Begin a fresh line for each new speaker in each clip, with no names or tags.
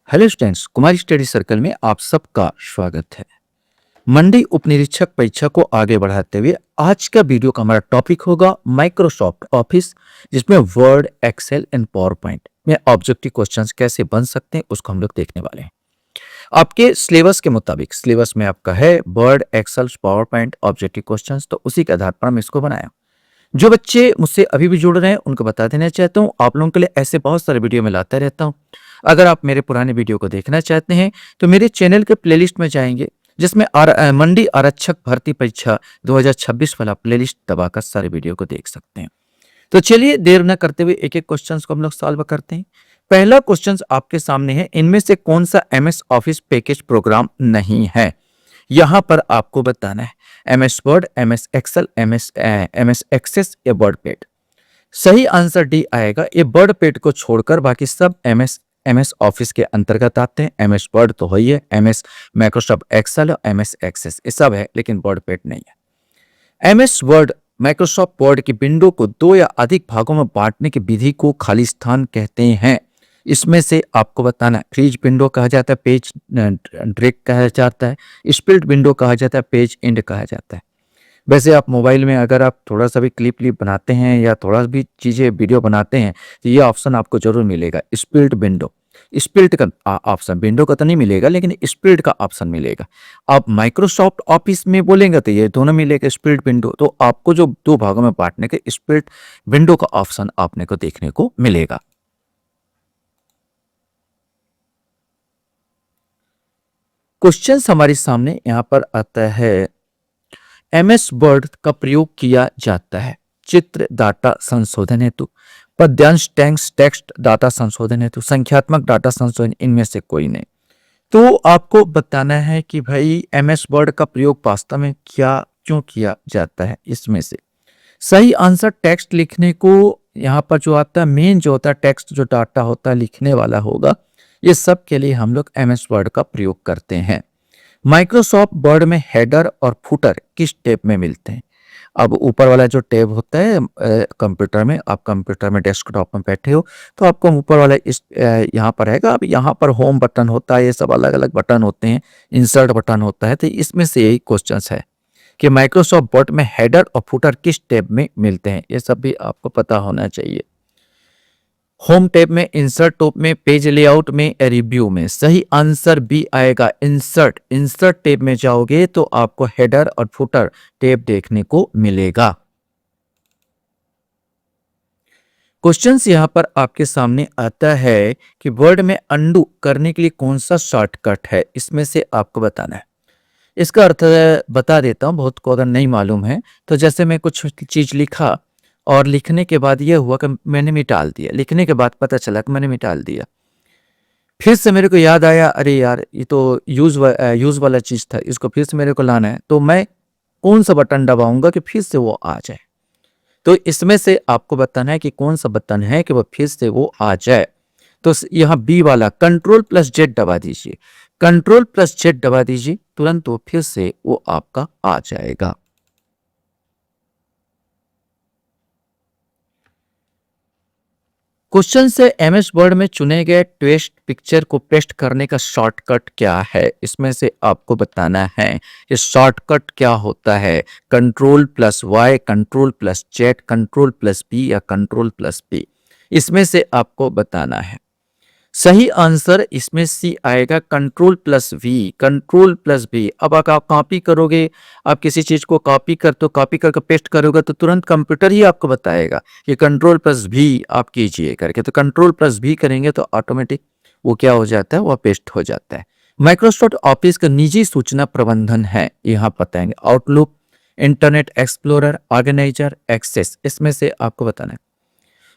Hello students, कुमारी study circle में आप सबका स्वागत है। मंडी उपनिरीक्षक परीक्षा को आगे बढ़ाते हुए आज का वीडियो का हमारा टॉपिक होगा माइक्रोसॉफ्ट ऑफिस, जिसमें Word, Excel and PowerPoint में ऑब्जेक्टिव क्वेश्चंस कैसे बन सकते हैं उसको हम लोग देखने वाले हैं। आपके सिलेबस के मुताबिक सिलेबस में आपका है Word, Excel, PowerPoint, objective questions, तो उसी के आधार पर हम इसको बनाया। जो बच्चे मुझसे अभी भी जुड़ रहे हैं उनको बता देना चाहता हूँ, आप लोगों के लिए ऐसे बहुत सारे वीडियो में लाता रहता हूँ। अगर आप मेरे पुराने वीडियो को देखना चाहते हैं तो मेरे चैनल के प्लेलिस्ट में जाएंगे, जिसमें मंडी आरक्षक भर्ती परीक्षा 2026 वाला प्लेलिस्ट दबाकर सारे वीडियो को देख सकते हैं। तो चलिए देर न करते हुए एक एक क्वेश्चंस को हम लोग सॉल्व करते हैं। पहला क्वेश्चन आपके सामने है, इनमें से कौन सा एमएस ऑफिस पैकेज प्रोग्राम नहीं है। यहां पर आपको बताना है MS Word, MS Excel, MS Access या वर्ड पैड। सही आंसर डी आएगा। ये वर्ड पैड को छोड़कर बाकी सब एमएस ऑफिस के अंतर्गत आते हैं। एमएस वर्ड तो है ही है, एमएस माइक्रोसॉफ्ट एक्सेल और एमएस एक्सेस ये सब है, लेकिन वर्ड पैड नहीं है। एमएस वर्ड माइक्रोसॉफ्ट वर्ड की विंडो को दो या अधिक भागों में बांटने की विधि को खाली स्थान कहते हैं। इसमें से आपको बताना है फ्रीज विंडो कहा जाता है, पेज ड्रैग कहा जाता है, स्प्लिट विंडो कहा जाता है, पेज एंड कहा जाता है। वैसे आप मोबाइल में अगर आप थोड़ा सा भी क्लिप बनाते हैं या थोड़ा भी चीज़ें वीडियो बनाते हैं तो ये ऑप्शन आपको जरूर मिलेगा, स्प्लिट विंडो। स्प्लिट का ऑप्शन, विंडो का तो नहीं मिलेगा लेकिन स्प्लिट का ऑप्शन मिलेगा। आप माइक्रोसॉफ्ट ऑफिस में बोलेंगे तो ये दोनों मिलेगा, स्प्लिट विंडो। तो आपको जो दो भागों में बांटने के स्प्लिट विंडो का ऑप्शन आपने को देखने को मिलेगा। क्वेश्चन हमारे सामने यहाँ पर आता है, एमएस वर्ड का प्रयोग किया जाता है चित्र डाटा संशोधन हेतु, पद्यांश टेक्स्ट डाटा संशोधन हेतु, संख्यात्मक डाटा संशोधन, इनमें से कोई नहीं। तो आपको बताना है कि भाई एमएस वर्ड का प्रयोग वास्तव में क्यों किया जाता है। इसमें से सही आंसर टेक्स्ट लिखने को, यहाँ पर जो आता है मेन जो होता है टेक्स्ट, जो डाटा होता है लिखने वाला होगा, ये सब के लिए हम लोग एमएस वर्ड का प्रयोग करते हैं। माइक्रोसॉफ्ट वर्ड में हेडर और फुटर किस टैब में मिलते हैं। अब ऊपर वाला जो टैब होता है कंप्यूटर में, आप कंप्यूटर में डेस्कटॉप में बैठे हो तो आपको ऊपर वाला इस यहाँ पर रहेगा। अब यहाँ पर होम बटन होता है, ये सब अलग अलग बटन होते हैं, इंसर्ट बटन होता है। तो इसमें से यही क्वेश्चन है कि माइक्रोसॉफ्ट वर्ड में हेडर और फुटर किस टैब में मिलते हैं, ये सब भी आपको पता होना चाहिए। होम टैब में, इंसर्ट टैब में, पेज लेआउट में, रिव्यू में। सही आंसर बी आएगा, इंसर्ट टैब में जाओगे तो आपको हेडर और फुटर टैब देखने को मिलेगा। क्वेश्चंस यहां पर आपके सामने आता है कि वर्ड में अंडू करने के लिए कौन सा शॉर्टकट है, इसमें से आपको बताना है। इसका अर्थ बता देता हूं, बहुत को अगर नहीं मालूम है तो जैसे मैं कुछ चीज लिखा और लिखने के बाद यह हुआ कि मैंने मिटाल दिया, लिखने के बाद पता चला कि मैंने मिटाल दिया, फिर से मेरे को याद आया अरे यार ये तो यूज वाला चीज था, इसको फिर से मेरे को लाना है, तो मैं कौन सा बटन दबाऊंगा कि फिर से वो आ जाए। तो इसमें से आपको बताना है कि कौन सा बटन है कि वो फिर से वो आ जाए। तो यहाँ बी वाला Ctrl+Z दबा दीजिए, Ctrl+Z दबा दीजिए, तुरंत वो फिर से वो आपका आ जाएगा। क्वेश्चन से एमएस वर्ड में चुने गए टेक्स्ट पिक्चर को पेस्ट करने का शॉर्टकट क्या है, इसमें से आपको बताना है ये शॉर्टकट क्या होता है। Ctrl+Y, Ctrl+Z, Ctrl+B या Ctrl+P, इसमें से आपको बताना है। सही आंसर इसमें सी आएगा, Ctrl+V। अब अगर आप कॉपी करोगे, आप किसी चीज को कॉपी करके पेस्ट करोगे तो तुरंत कंप्यूटर ही आपको बताएगा कि Ctrl+V आप कीजिए करके। तो Ctrl+V करेंगे तो ऑटोमेटिक वो क्या हो जाता है, वो पेस्ट हो जाता है। माइक्रोसॉफ्ट ऑफिस का निजी सूचना प्रबंधन है, यहाँ बताएंगे Outlook, Internet Explorer, organizer, Access, इसमें से आपको बताना है।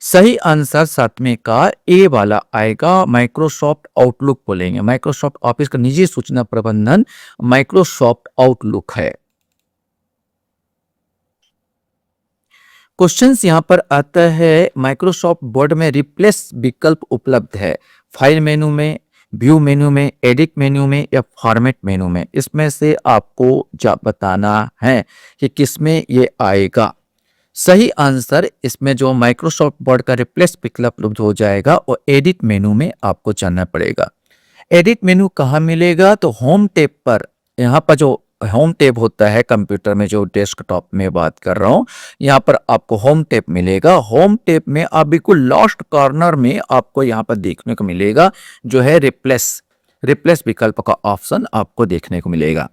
सही आंसर सातवें का ए वाला आएगा, माइक्रोसॉफ्ट आउटलुक बोलेंगे। माइक्रोसॉफ्ट ऑफिस का निजी सूचना प्रबंधन माइक्रोसॉफ्ट आउटलुक है। क्वेश्चंस यहां पर आता है, माइक्रोसॉफ्ट वर्ड में रिप्लेस विकल्प उपलब्ध है फाइल मेनू में, व्यू मेनू में, एडिट मेनू में या फॉर्मेट मेनू में। इसमें से आपको बताना है कि किसमें ये आएगा। सही आंसर इसमें जो माइक्रोसॉफ्ट वर्ड का रिप्लेस विकल्प उपलब्ध हो जाएगा वो एडिट मेनू में आपको जाना पड़ेगा। एडिट मेनू कहाँ मिलेगा? तो होम टैब पर, यहाँ पर जो होम टैब होता है कंप्यूटर में, जो डेस्कटॉप में बात कर रहा हूँ, यहाँ पर आपको होम टैब मिलेगा। होम टैब में आप बिल्कुल लास्ट कॉर्नर में आपको यहाँ पर देखने को मिलेगा जो है रिप्लेस विकल्प का ऑप्शन आपको देखने को मिलेगा।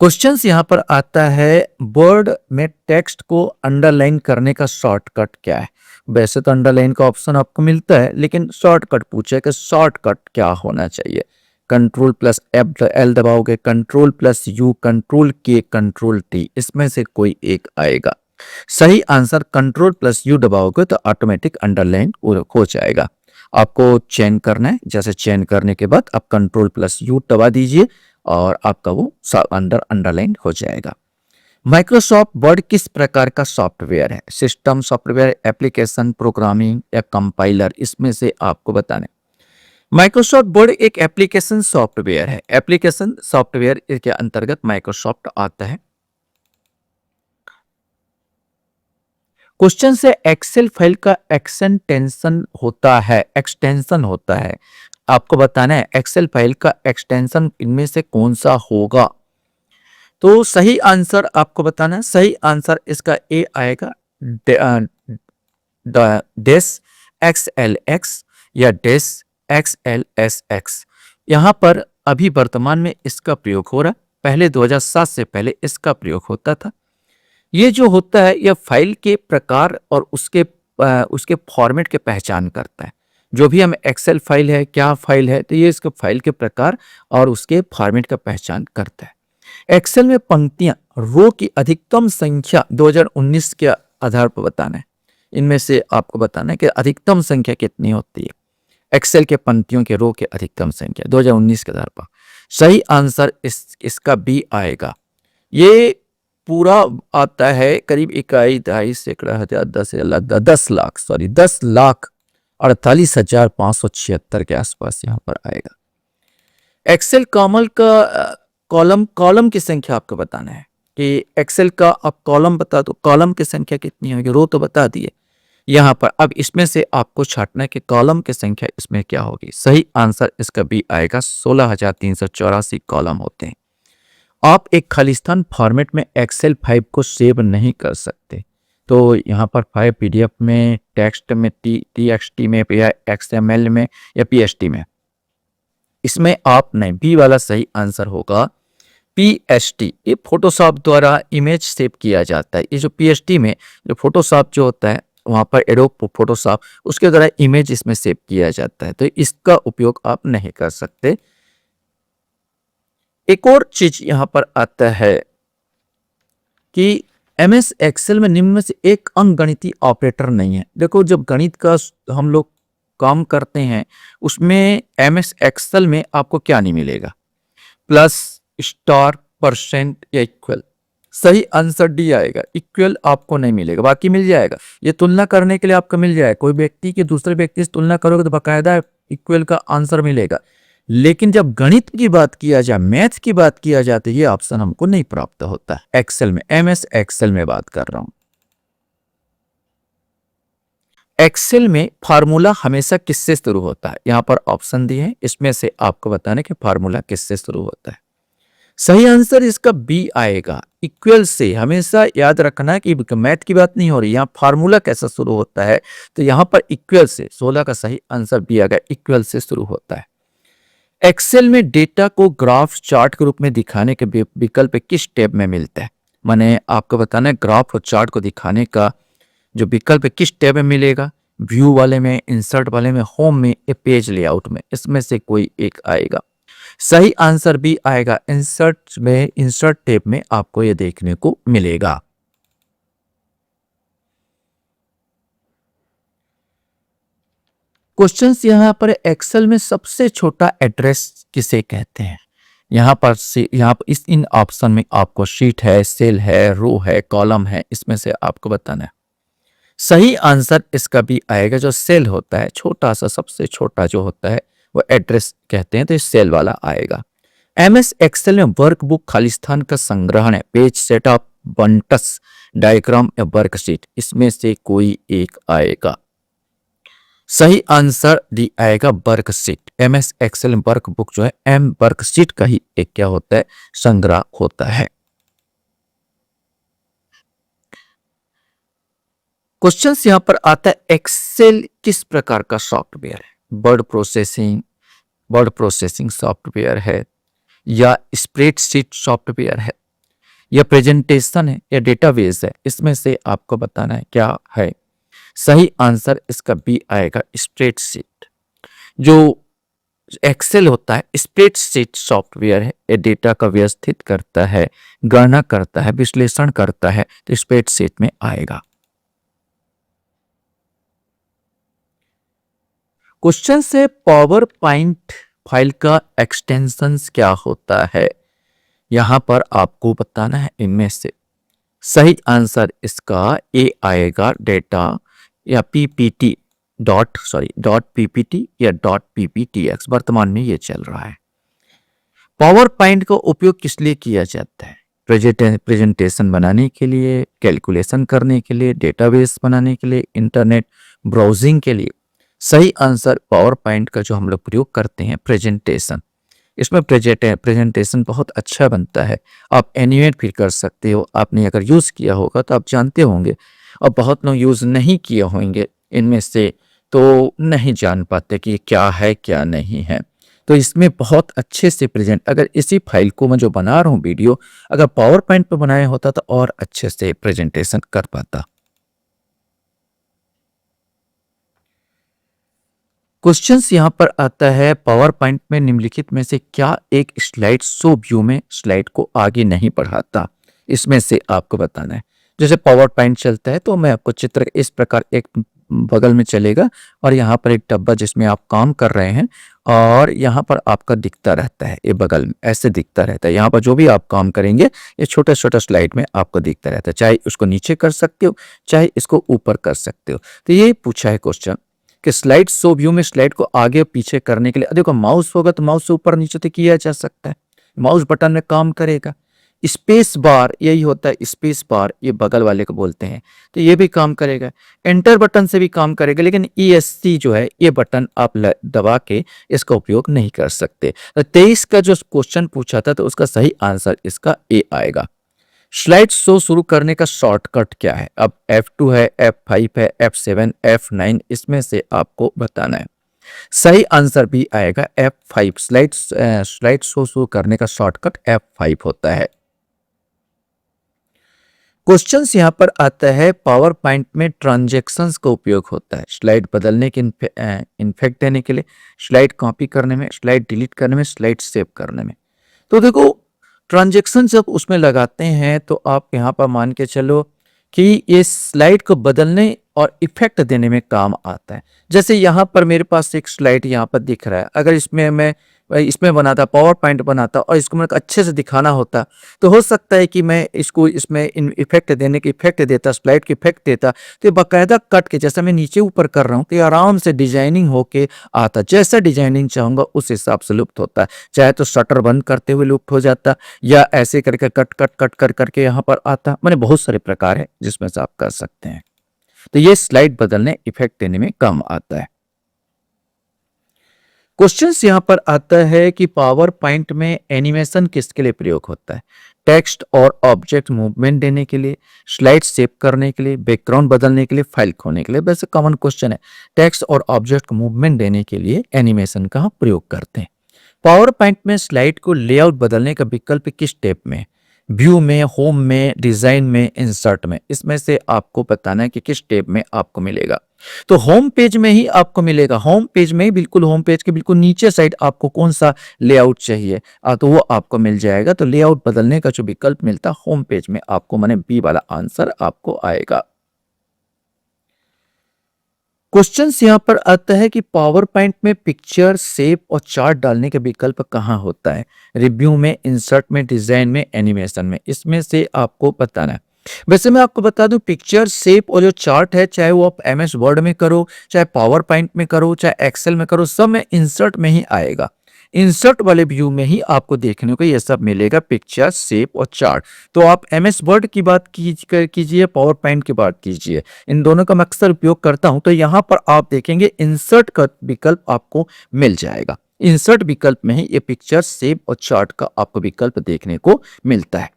क्वेश्चंस यहाँ पर आता है, वर्ड में टेक्स्ट को अंडरलाइन करने का शॉर्टकट क्या है? वैसे तो अंडरलाइन का ऑप्शन आपको मिलता है, लेकिन शॉर्टकट पूछे कि शॉर्टकट क्या होना चाहिए। कंट्रोल प्लस L दबाओगे, control plus U, control K, control T, इसमें से कोई एक आएगा। सही आंसर कंट्रोल प्लस U दबाओगे तो ऑटोमेटिक अंडरलाइन हो जाएगा। आपको चेन करना है, जैसे चेन करने के बाद आप कंट्रोल प्लस U दबा दीजिए और आपका वो अंडरलाइन हो जाएगा। माइक्रोसॉफ्ट वर्ड किस प्रकार का सॉफ्टवेयर है? सिस्टम सॉफ्टवेयर, एप्लीकेशन, प्रोग्रामिंग या कंपाइलर, इसमें से आपको बताना है। माइक्रोसॉफ्ट वर्ड एक एप्लीकेशन सॉफ्टवेयर है। एप्लीकेशन सॉफ्टवेयर के अंतर्गत माइक्रोसॉफ्ट आता है। क्वेश्चन से एक्सेल फाइल का एक्सटेंशन होता है, आपको बताना है एक्सेल फाइल का एक्सटेंशन इनमें से कौन सा होगा। तो सही आंसर आपको बताना है। सही आंसर इसका ए आएगा, डेस XLX या डेस XLSX। यहाँ पर अभी वर्तमान में इसका प्रयोग हो रहा है, पहले 2007 से पहले इसका प्रयोग होता था। ये जो होता है यह फाइल के प्रकार और उसके फॉर्मेट के पहचान करता है। जो भी हम एक्सेल फाइल है, क्या फाइल है, तो ये इसके फाइल के प्रकार और उसके फॉर्मेट का पहचान करता है। एक्सेल में पंक्तियां, रो की अधिकतम संख्या 2019 के आधार पर बताना है। इनमें से आपको बताना है कि अधिकतम संख्या कितनी होती है। एक्सेल के पंक्तियों के रो के अधिकतम संख्या 2019 के आधार पर। सही आंसर इसका बी आएगा। ये पूरा आता है करीब 10,48,576 के आसपास यहाँ पर आएगा। एक्सेल कॉलम की संख्या आपको बताना है कि एक्सेल का आप कॉलम बता दो, कॉलम की संख्या कितनी होगी। रो तो बता दिए यहाँ पर, अब इसमें से आपको छांटना है कि कॉलम की संख्या इसमें क्या होगी। सही आंसर इसका बी आएगा, 16,384 कॉलम होते हैं। आप एक खालिस्तान फॉर्मेट में एक्सेल फाइल को सेव नहीं कर सकते। तो यहाँ पर फाइल PDF में, टेक्स्ट में, TXT में या XML में या PST में, इसमें आप नहीं, बी वाला सही आंसर होगा PST। ये फोटोशॉप द्वारा इमेज सेव किया जाता है। ये जो PST में जो फोटोशॉप जो होता है, वहाँ पर एडोब फोटोशॉप, उसके द्वारा इमेज इसमें सेव किया जाता है, तो इसका उपयोग आप नहीं कर सकते। एक और चीज यहाँ पर आता है कि MS एक्सेल में निम्न में से एक अंकगणितीय ऑपरेटर नहीं है। देखो, जब गणित का हम लोग काम करते हैं उसमें MS एक्सेल में आपको क्या नहीं मिलेगा? प्लस, स्टार, परसेंट या इक्वल। सही आंसर डी आएगा, इक्वल आपको नहीं मिलेगा, बाकी मिल जाएगा। ये तुलना करने के लिए आपको मिल जाएगा, कोई व्यक्ति की दूसरे व्यक्ति से तुलना करोगे तो बाकायदा इक्वल का आंसर मिलेगा। लेकिन जब गणित की बात किया जाए, मैथ की बात किया जाए, तो ये ऑप्शन हमको नहीं प्राप्त होता एक्सेल में। MS एक्सेल में बात कर रहा हूं। एक्सेल में फार्मूला हमेशा किससे शुरू होता है? यहां पर ऑप्शन दिए हैं, इसमें से आपको बताना कि फार्मूला किससे शुरू होता है। सही आंसर इसका बी आएगा, इक्वल से। हमेशा याद रखना कि मैथ की बात नहीं हो रही, यहाँ फार्मूला कैसा शुरू होता है, तो यहाँ पर इक्वल से। 16 का सही आंसर बी आ गया, इक्वल से शुरू होता है। एक्सेल में डेटा को ग्राफ चार्ट के रूप में दिखाने के विकल्प किस टैब में मिलता है? मैंने आपको बताना है ग्राफ और चार्ट को दिखाने का जो विकल्प किस टैब में मिलेगा। व्यू वाले में, इंसर्ट वाले में, होम में या पेज लेआउट में, इसमें से कोई एक आएगा। सही आंसर भी आएगा, इंसर्ट में, इंसर्ट टैब में आपको ये देखने को मिलेगा। क्वेश्चंस यहाँ पर, एक्सेल में सबसे छोटा एड्रेस किसे कहते हैं? यहाँ पर इन ऑप्शन में आपको शीट है, सेल है, रो है, कॉलम है, इसमें से आपको बताना है। सही आंसर इसका भी आएगा, जो सेल होता है, छोटा सा, सबसे छोटा जो होता है वो एड्रेस कहते हैं, तो सेल वाला आएगा। MS एक्सेल में वर्कबुक खालिस्तान का संग्रहण है, पेज सेटअप, बंटस, डायग्राम या वर्कशीट, इसमें से कोई एक आएगा। सही आंसर डी आएगा वर्कशीट। एमएस एक्सेल वर्कबुक जो है एम वर्कशीट का ही एक क्या होता है, संग्रह होता है। क्वेश्चंस यहां पर आता है, एक्सेल किस प्रकार का सॉफ्टवेयर है? वर्ड प्रोसेसिंग सॉफ्टवेयर है, या स्प्रेडशीट सॉफ्टवेयर है, या प्रेजेंटेशन है, या डेटाबेस है? इसमें से आपको बताना है क्या है। सही आंसर इसका बी आएगा, स्प्रेडशीट। जो एक्सेल होता है स्प्रेडशीट सॉफ्टवेयर है, ये डेटा का व्यवस्थित करता है, गणना करता है, विश्लेषण करता है, तो स्प्रेडशीट में आएगा। क्वेश्चन से पावर पॉइंट फाइल का एक्सटेंशन क्या होता है? यहां पर आपको बताना है इनमें से। सही आंसर इसका ए आएगा, डेटा या पीपीटी डॉट पीपीटी या डॉट पीपीटीएक्स, वर्तमान में ये चल रहा है। पावर पॉइंट का उपयोग किस लिए किया जाता है? प्रेजेंटेशन बनाने के लिए, कैलकुलेशन करने के लिए, डेटाबेस बनाने के लिए, इंटरनेट ब्राउजिंग के लिए। सही आंसर पावर पॉइंट का जो हम लोग प्रयोग करते हैं प्रेजेंटेशन, इसमें प्रेजेंटेशन बहुत अच्छा बनता है। आप एनिमेट भी कर सकते हो, आपने अगर यूज़ किया होगा तो आप जानते होंगे, और बहुत लोग यूज़ नहीं किए होंगे इनमें से, तो नहीं जान पाते कि क्या है क्या नहीं है। तो इसमें बहुत अच्छे से प्रेजेंट, अगर इसी फाइल को मैं जो बना रहा हूँ वीडियो, अगर पावर पॉइंट पर बनाया होता तो और अच्छे से प्रेजेंटेशन कर पाता। क्वेश्चंस यहाँ पर आता है, पावर पॉइंट में निम्नलिखित में से क्या एक स्लाइड शो व्यू में स्लाइड को आगे नहीं बढ़ाता? इसमें से आपको बताना है। जैसे पावर पॉइंट चलता है तो मैं आपको चित्र इस प्रकार एक बगल में चलेगा, और यहाँ पर एक डब्बा जिसमें आप काम कर रहे हैं, और यहाँ पर आपका दिखता रहता है, ये बगल में ऐसे दिखता रहता है। यहाँ पर जो भी आप काम करेंगे ये छोटा छोटा स्लाइड में आपको दिखता रहता है, चाहे उसको नीचे कर सकते हो, चाहे इसको ऊपर कर सकते हो। तो ये पूछा है क्वेश्चन कि स्लाइड शो व्यू में स्लाइड को आगे पीछे करने के लिए, देखो माउस होगा तो माउस से ऊपर नीचे तो किया जा सकता है, माउस बटन में काम करेगा। स्पेस बार यही होता है, स्पेस बार ये बगल वाले को बोलते हैं, तो ये भी काम करेगा। एंटर बटन से भी काम करेगा, लेकिन ESC जो है ये बटन आप दबा के इसका उपयोग नहीं कर सकते। तो 23 का जो क्वेश्चन पूछा था तो उसका सही आंसर इसका ए आएगा। स्लाइड शो शुरू करने का शॉर्टकट क्या है? अब F2 है, F5 है, F7, F9, इसमें से आपको बताना है। सही आंसर भी आएगा F5। स्लाइड शो शुरू करने का शॉर्टकट F5 होता है। क्वेश्चंस यहाँ पर आता है, पावर पॉइंट में ट्रांजैक्शंस का उपयोग होता है स्लाइड बदलने के, इन्फेक्ट देने के लिए, स्लाइड कॉपी करने में, स्लाइड डिलीट करने में, स्लाइड सेव करने में। तो देखो ट्रांजैक्शन जब उसमें लगाते हैं तो आप यहाँ पर मान के चलो कि ये स्लाइड को बदलने और इफेक्ट देने में काम आता है। जैसे यहाँ पर मेरे पास एक स्लाइड यहाँ पर दिख रहा है, अगर इसमें बनाता, पावर पॉइंट बनाता और इसको मैं अच्छे से दिखाना होता, तो हो सकता है कि मैं इसको इसमें इफेक्ट देने के इफेक्ट देता, स्लाइड के इफेक्ट देता, तो ये बाकायदा कट के, जैसा मैं नीचे ऊपर कर रहा हूँ तो ये आराम से डिजाइनिंग होके आता, जैसा डिजाइनिंग चाहूंगा उस हिसाब से लुप्त होता है। चाहे तो शटर बंद करते हुए लुप्त हो जाता, या ऐसे करके कट कट कट कर करके यहाँ पर आता। मैंने बहुत सारे प्रकार है जिसमें से आप कर सकते हैं। तो ये स्लाइड बदलने, इफेक्ट देने में काम आता है। क्वेश्चंस यहां पर आता है कि पावर पॉइंट में एनिमेशन किसके लिए प्रयोग होता है? टेक्स्ट और ऑब्जेक्ट मूवमेंट देने के लिए, स्लाइड सेव करने के लिए, बैकग्राउंड बदलने के लिए, फाइल खोलने के लिए। वैसे कॉमन क्वेश्चन है, टेक्स्ट और ऑब्जेक्ट मूवमेंट देने के लिए एनिमेशन का प्रयोग करते हैं। पावर पॉइंट में स्लाइड को लेआउट बदलने का विकल्प किस टैब में? व्यू में, होम में, डिजाइन में, इंसर्ट में। इसमें से आपको बताना है कि किस टैब में आपको मिलेगा। तो होम पेज में ही आपको मिलेगा, होम पेज में ही, बिल्कुल होम पेज के बिल्कुल नीचे साइड आपको कौन सा लेआउट चाहिए तो वो आपको मिल जाएगा। तो लेआउट बदलने का जो विकल्प मिलता है होम पेज में आपको, माने बी वाला आंसर आपको आएगा। क्वेश्चंस यहां पर आता है कि पावर पॉइंट में पिक्चर, शेप और चार्ट डालने का विकल्प कहां होता है? रिव्यू में, इंसर्ट में, डिजाइन में, एनिमेशन में। इसमें से आपको बताना है। वैसे मैं आपको बता दूं, पिक्चर, शेप और जो चार्ट है, चाहे वो आप MS वर्ड में करो, चाहे पावर पॉइंट में करो, चाहे एक्सेल में करो, सब में इंसर्ट में ही आएगा। इंसर्ट वाले व्यू में ही आपको देखने को ये सब मिलेगा, पिक्चर, शेप और चार्ट। तो आप एमएस वर्ड की बात कीजिए, पावर पॉइंट की बात कीजिए, इन दोनों का मैं अक्सर उपयोग करता हूं। तो यहाँ पर आप देखेंगे इंसर्ट का विकल्प आपको मिल जाएगा। इंसर्ट विकल्प में ही ये पिक्चर, शेप और चार्ट का आपको विकल्प देखने को मिलता है।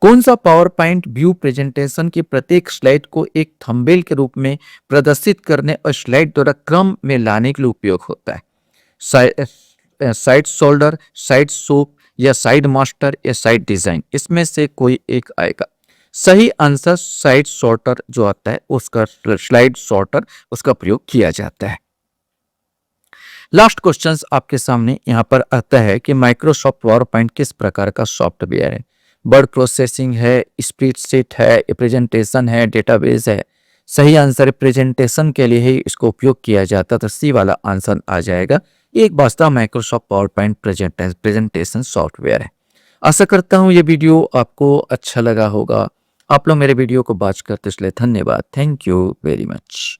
कौन सा पावर पॉइंट व्यू प्रेजेंटेशन की प्रत्येक स्लाइड को एक थंबनेल के रूप में प्रदर्शित करने और स्लाइड द्वारा क्रम में लाने के लिए उपयोग होता है? साइड शोल्डर, साइड सोप या साइड मास्टर या साइड डिजाइन, इसमें से कोई एक आएगा। सही आंसर साइड सॉर्टर जो आता है उसका, स्लाइड सॉर्टर उसका प्रयोग किया जाता है। लास्ट क्वेश्चंस आपके सामने यहां पर आता है कि माइक्रोसॉफ्ट पावर पॉइंट किस प्रकार का सॉफ्टवेयर है? वर्ड प्रोसेसिंग है, स्प्रेडशीट है, प्रेजेंटेशन है, डेटाबेस है? सही आंसर प्रेजेंटेशन के लिए ही इसको उपयोग किया जाता है, तो सी वाला आंसर आ जाएगा। ये एक वास्तव Microsoft power point presentation software है। आशा करता हूँ ये वीडियो आपको अच्छा लगा होगा। आप लोग मेरे वीडियो को वॉच करते इसलिए धन्यवाद। Thank you very much.